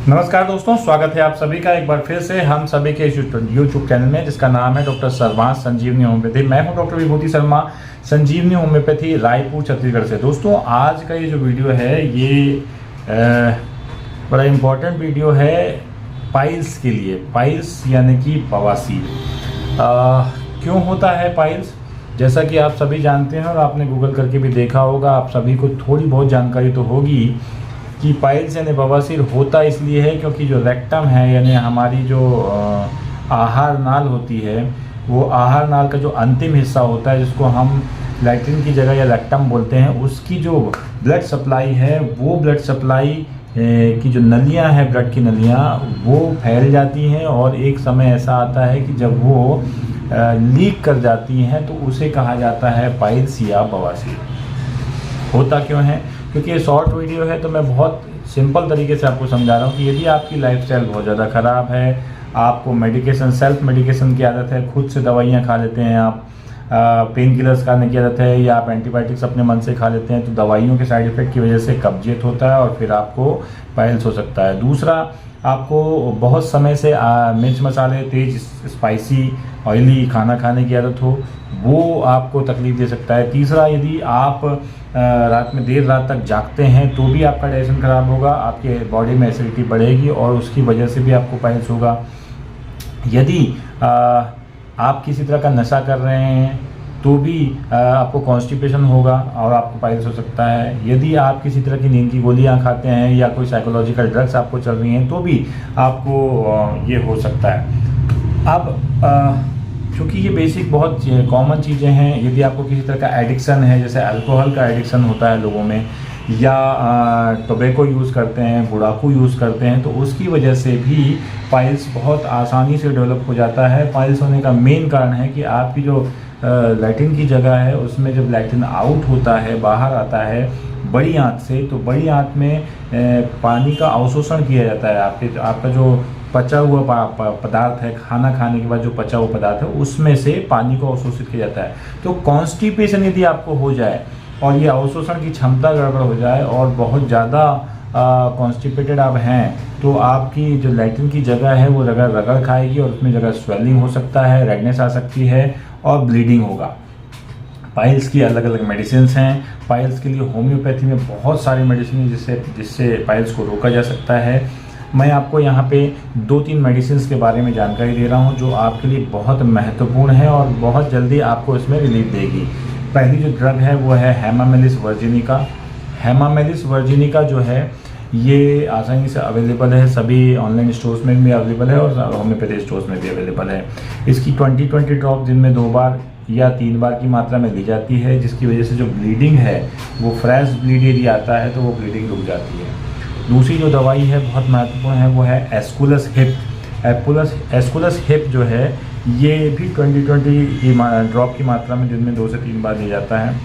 नमस्कार दोस्तों, स्वागत है आप सभी का एक बार फिर से हम सभी के यूट्यूब चैनल में, जिसका नाम है डॉक्टर सर्वांश संजीवनी होम्योपैथी। मैं हूं डॉक्टर विभूति शर्मा, संजीवनी होम्योपैथी, रायपुर, छत्तीसगढ़ से। दोस्तों, आज का ये जो वीडियो है ये बड़ा इम्पोर्टेंट वीडियो है पाइल्स के लिए। पाइल्स यानी कि बवासीर। क्यों होता है पाइल्स? जैसा कि आप सभी जानते हैं और आपने गूगल करके भी देखा होगा, आप सभी को थोड़ी बहुत जानकारी तो होगी कि पाइल्स यानी बवासीर होता इसलिए है क्योंकि जो रेक्टम है यानी हमारी जो आहार नाल होती है, वो आहार नाल का जो अंतिम हिस्सा होता है, जिसको हम लैट्रिन की जगह या रेक्टम बोलते हैं, उसकी जो ब्लड सप्लाई है, वो ब्लड सप्लाई की जो नलियां हैं, ब्लड की नलियां, वो फैल जाती हैं और एक समय ऐसा आता है कि जब वो लीक कर जाती हैं तो उसे कहा जाता है पाइल्स या बवासीर। होता क्यों है? क्योंकि ये शॉर्ट वीडियो है तो मैं बहुत सिंपल तरीके से आपको समझा रहा हूँ कि यदि आपकी लाइफस्टाइल बहुत ज़्यादा ख़राब है, आपको मेडिकेशन, सेल्फ मेडिकेशन की आदत है, खुद से दवाइयाँ खा लेते हैं आप, पेन किलर्स खाने की आदत है, या आप एंटीबायोटिक्स अपने मन से खा लेते हैं, तो दवाइयों के साइड इफ़ेक्ट की वजह से कब्जियत होता है और फिर आपको पाइल्स हो सकता है। दूसरा, आपको बहुत समय से मिर्च मसाले, तेज़ स्पाइसी ऑयली खाना खाने की आदत हो, वो आपको तकलीफ़ दे सकता है। तीसरा, यदि आप रात में देर रात तक जागते हैं तो भी आपका डाइजेशन ख़राब होगा, आपके बॉडी में एसिडिटी बढ़ेगी और उसकी वजह से भी आपको पाइल्स होगा। यदि आप किसी तरह का नशा कर रहे हैं तो भी आपको कॉन्स्टिपेशन होगा और आपको पाइल्स हो सकता है। यदि आप किसी तरह की नींद की गोलियां खाते हैं या कोई साइकोलॉजिकल ड्रग्स आपको चल रही हैं तो भी आपको ये हो सकता है। अब क्योंकि ये बेसिक बहुत कॉमन चीज़ें हैं, यदि आपको किसी तरह का एडिक्शन है, जैसे अल्कोहल का एडिक्शन होता है लोगों में, या टोबैको यूज़ करते हैं, गुड़ाखू यूज़ करते हैं, तो उसकी वजह से भी पाइल्स बहुत आसानी से डेवलप हो जाता है। पाइल्स होने का मेन कारण है कि आपकी जो लैट्रिन की जगह है, उसमें जब लैट्रिन आउट होता है, बाहर आता है बड़ी आंत से, तो बड़ी आंत में पानी का अवशोषण किया जाता है। आपका जो पचा हुआ पदार्थ है, खाना खाने के बाद जो पचा हुआ पदार्थ है, उसमें से पानी को अवशोषित किया जाता है। तो कॉन्स्टिपेशन यदि आपको हो जाए और ये अवशोषण की क्षमता गड़बड़ हो जाए और बहुत ज़्यादा कॉन्स्टिपेटेड आप हैं, तो आपकी जो लैट्रिन की जगह है वो रगड़ खाएगी और उसमें जगह स्वेलिंग हो सकता है, रेडनेस आ सकती है और ब्लीडिंग होगा। पाइल्स की अलग अलग मेडिसिन हैं। पाइल्स के लिए होम्योपैथी में बहुत सारी मेडिसिन है जिससे पाइल्स को रोका जा सकता है। मैं आपको यहाँ पे 2-3 मेडिसिन के बारे में जानकारी दे रहा हूँ जो आपके लिए बहुत महत्वपूर्ण है और बहुत जल्दी आपको इसमें रिलीफ देगी। पहली जो ड्रग है वो है हेमामेलिस वर्जिनिका। हेमामेलिस वर्जिनिका जो है ये आसानी से अवेलेबल है, सभी ऑनलाइन स्टोर्स में भी अवेलेबल है और होम्योपैथी स्टोर्स में भी अवेलेबल है। इसकी 20-20 ड्रॉप दिन में 2 बार या 3 बार की मात्रा में ली जाती है, जिसकी वजह से जो ब्लीडिंग है वो फ्रेश ब्लीड यदि आता है तो वो ब्लीडिंग रुक जाती है। दूसरी जो दवाई है बहुत महत्वपूर्ण है वो है एस्कुलस हिप। एस्कुलस हिप जो है ये भी 20-20 की ड्रॉप की मात्रा में दिन में 2 से 3 बार लिया जाता है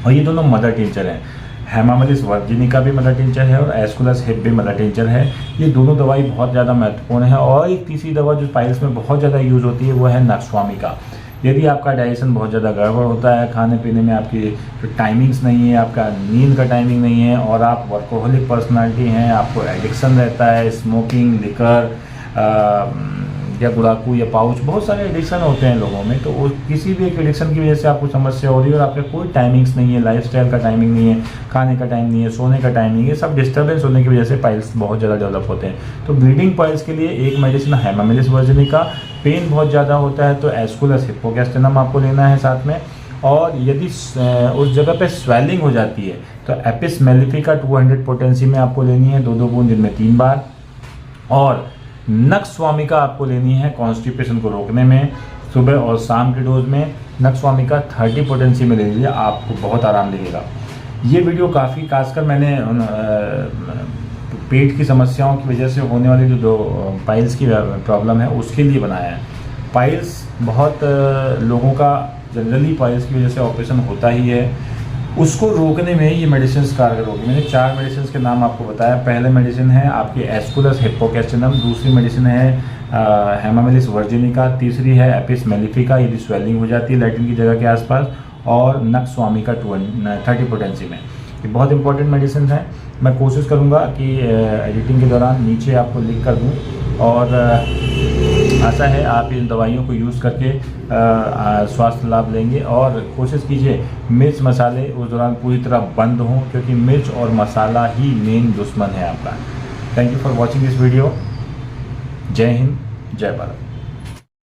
और ये दोनों मदर टिंचर हैं। हेमामेलिस वर्जिनिका भी मदर टिंचर है और एस्कुलस हिप भी मदर टिंचर है। ये दोनों दवाई बहुत ज़्यादा महत्वपूर्ण है। और एक तीसरी दवा जो पाइल्स में बहुत ज़्यादा यूज़ होती है वो है नक्सवामिका। यदि आपका डाइजेशन बहुत ज़्यादा गड़बड़ होता है, खाने पीने में आपकी जो टाइमिंग्स नहीं है, आपका नींद का टाइमिंग नहीं है और आप वर्कोहलिक पर्सनालिटी हैं, आपको एडिक्शन रहता है, स्मोकिंग, लिकर या गुड़ाकू या पाउच, बहुत सारे एडिक्शन होते हैं लोगों में, तो किसी भी एक एडिक्शन की वजह से आपको समस्या हो रही है और आपका कोई टाइमिंग्स नहीं है, लाइफस्टाइल का टाइमिंग नहीं है, खाने का टाइम नहीं है, सोने का टाइम नहीं है, सब डिस्टर्बेंस होने की वजह से पाइल्स बहुत ज़्यादा डेवलप होते हैं। तो ब्लीडिंग पाइल्स के लिए एक मेडिसिन हेमामेलिस वर्जिनिका। पेन बहुत ज़्यादा होता है तो एस्कुलस हिपोगैस्ट्रिनम आपको लेना है साथ में। और यदि उस जगह पे स्वेलिंग हो जाती है तो एपिस मेलिफिका 200 पोटेंसी में आपको लेनी है 2-2 बूंद दिन में 3 बार। और नक्सवामिका आपको लेनी है कॉन्स्टिपेशन को रोकने में, सुबह और शाम के डोज में। नक्सवामिका 30 पोटेंसी में ले लीजिए, आपको बहुत आराम लगेगा। ये वीडियो काफ़ी खासकर मैंने पेट की समस्याओं की वजह से होने वाली जो पाइल्स की प्रॉब्लम है उसके लिए बनाया है। पाइल्स बहुत लोगों का जनरली पाइल्स की वजह से ऑपरेशन होता ही है, उसको रोकने में ये मेडिसिन कारगर होगी। मैंने 4 मेडिसिन के नाम आपको बताया। पहले मेडिसिन है आपकी एस्कुलस हिपोगैस्ट्रिनम, दूसरी मेडिसिन है हेमामेलिस वर्जिनिका, तीसरी है एपिस मेलिफिका यदि स्वेलिंग हो जाती है लैट्रिन की जगह के आसपास, और नक्सवामिका 30 पोटेंसी में। ये बहुत इंपॉर्टेंट मेडिसिन हैं। मैं कोशिश करूँगा कि एडिटिंग के दौरान नीचे आपको लिख कर दूँ, और आशा है आप इन दवाइयों को यूज़ करके स्वास्थ्य लाभ लेंगे। और कोशिश कीजिए मिर्च मसाले उस दौरान पूरी तरह बंद हों, क्योंकि मिर्च और मसाला ही मेन दुश्मन है आपका। Thank you for watching this video. जय हिंद, जय भारत।